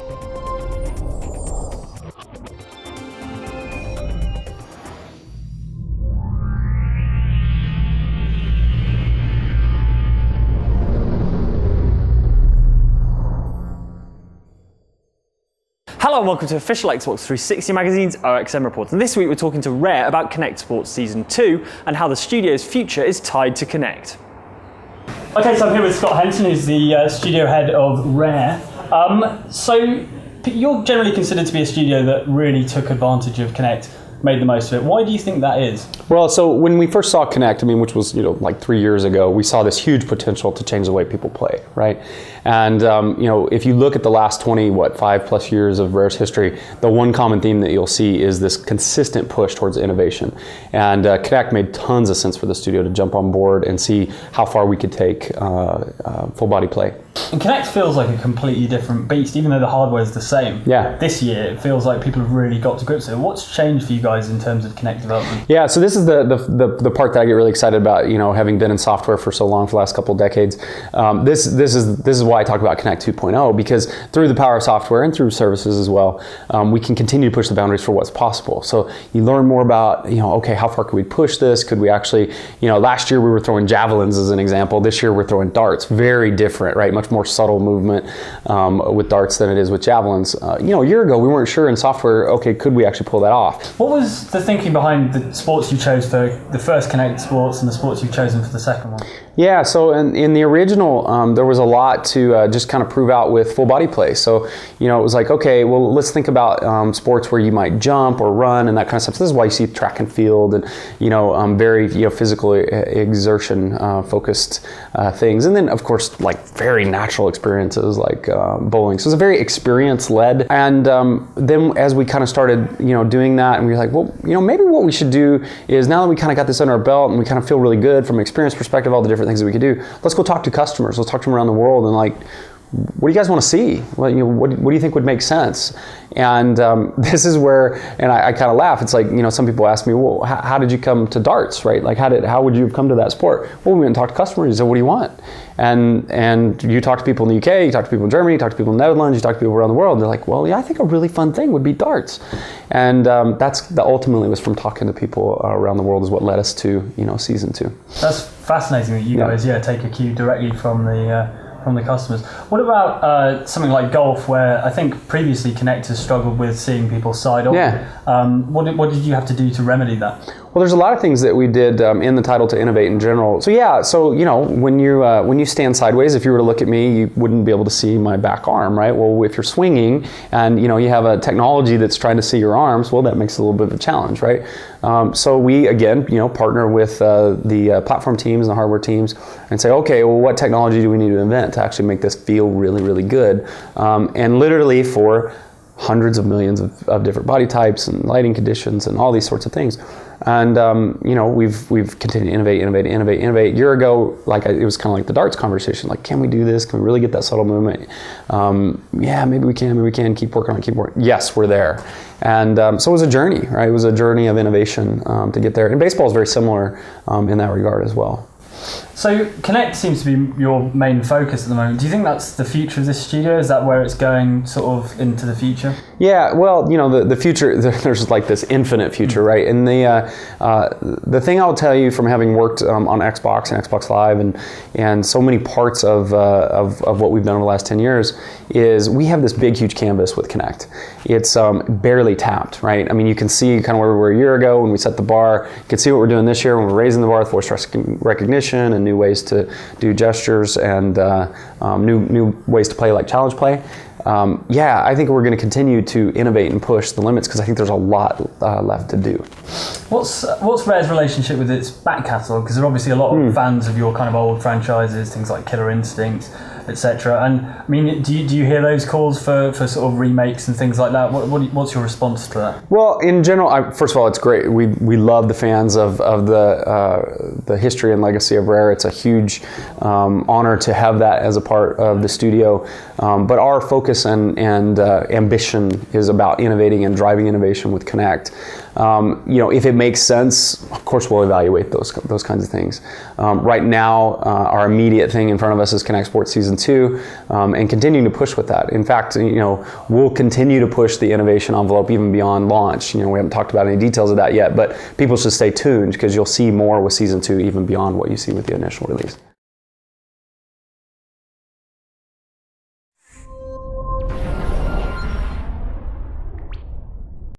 Hello and welcome to official Xbox 360 Magazine's OXM report, and this week we're talking to Rare about Kinect Sports Season 2 and how the studio's future is tied to Kinect. Okay, so I'm here with Scott Henson, who's the studio head of Rare. So you're generally considered to be a studio that really took advantage of Kinect, made the most of it. Why do you think that is? Well, so when we first saw Kinect, which was like 3 years ago, we saw this huge potential to change the way people play, right? And if you look at the last 5+ years of Rare's history, the one common theme that you'll see is this consistent push towards innovation. And Kinect made tons of sense for the studio to jump on board and see how far we could take full body play. And Kinect feels like a completely different beast, even though the hardware is the same. Yeah. This year, it feels like people have really got to grips with it. What's changed for you guys in terms of Kinect development? Yeah, so this is the part that I get really excited about. Having been in software for so long, for the last couple of decades. This is why I talk about Kinect 2.0, because through the power of software and through services as well, we can continue to push the boundaries for what's possible. So you learn more about, okay, how far could we push this? Could we actually, last year we were throwing javelins as an example. This year we're throwing darts. Very different, right? Much more subtle movement with darts than it is with javelins. A year ago we weren't sure in software, okay, could we actually pull that off? What was the thinking behind the sports you chose for the first Kinect sports and the sports you've chosen for the second one? Yeah, so in the original, there was a lot to just kind of prove out with full body play. So, it was like, okay, well, let's think about sports where you might jump or run and that kind of stuff. So this is why you see track and field and, very, physical exertion focused things. And then, of course, like very natural experiences like bowling. So it's a very experience led. And then as we kind of started, doing that, and we were like, well, maybe what we should do is, now that we kind of got this under our belt and we kind of feel really good from an experience perspective, all the different things that we could do, let's go talk to customers. Let's talk to them around the world and like, what do you guys want to see? What do you think would make sense? And this is where, and I kind of laugh. It's like, some people ask me, well, how did you come to darts, right? Like, how would you have come to that sport? Well, we went and talked to customers. You said, what do you want? And you talk to people in the UK, you talk to people in Germany, you talk to people in the Netherlands, you talk to people around the world. And they're like, well, yeah, I think a really fun thing would be darts. And that ultimately was from talking to people around the world is what led us to, season 2. That's fascinating that you guys, take a cue directly from the customers. What about something like golf, where I think previously Kinect has struggled with seeing people side on? Yeah. What did you have to do to remedy that? Well, there's a lot of things that we did in the title to innovate in general. So yeah, when you stand sideways, if you were to look at me, you wouldn't be able to see my back arm, right? Well, if you're swinging and you have a technology that's trying to see your arms, well, that makes it a little bit of a challenge, right? So we again, partner with the platform teams and the hardware teams and say, okay, well, what technology do we need to invent to actually make this feel really, really good? And literally for hundreds of millions of different body types and lighting conditions and all these sorts of things. And we've continued to innovate. A year ago, it was kind of like the darts conversation. Like, can we do this? Can we really get that subtle movement? Yeah, maybe we can. Keep working on it. Yes, we're there. And so it was a journey, right? It was a journey of innovation to get there. And baseball is very similar in that regard as well. So Kinect seems to be your main focus at the moment. Do you think that's the future of this studio? Is that where it's going sort of into the future? Yeah, well, the future, there's like this infinite future, right? And the thing I'll tell you from having worked on Xbox and Xbox Live and so many parts of what we've done over the last 10 years is we have this big, huge canvas with Kinect. It's barely tapped, right? I mean, you can see kind of where we were a year ago when we set the bar. You can see what we're doing this year when we're raising the bar with voice recognition and new ways to do gestures and new ways to play like challenge play. Yeah, I think we're going to continue to innovate and push the limits because I think there's a lot left to do. What's Rare's relationship with its back catalogue? Because there are obviously a lot of fans of your kind of old franchises, things like Killer Instinct, etc. And I mean, do you hear those calls for sort of remakes and things like that? What's your response to that? Well, in general, first of all, it's great. We love the fans of the history and legacy of Rare. It's a huge honor to have that as a part of the studio. But our focus and ambition is about innovating and driving innovation with Kinect. If it makes sense, of course we'll evaluate those kinds of things. Right now, our immediate thing in front of us is Kinect Sports Season 2, and continuing to push with that. In fact, we'll continue to push the innovation envelope even beyond launch. We haven't talked about any details of that yet, but people should stay tuned because you'll see more with season 2 even beyond what you see with the initial release.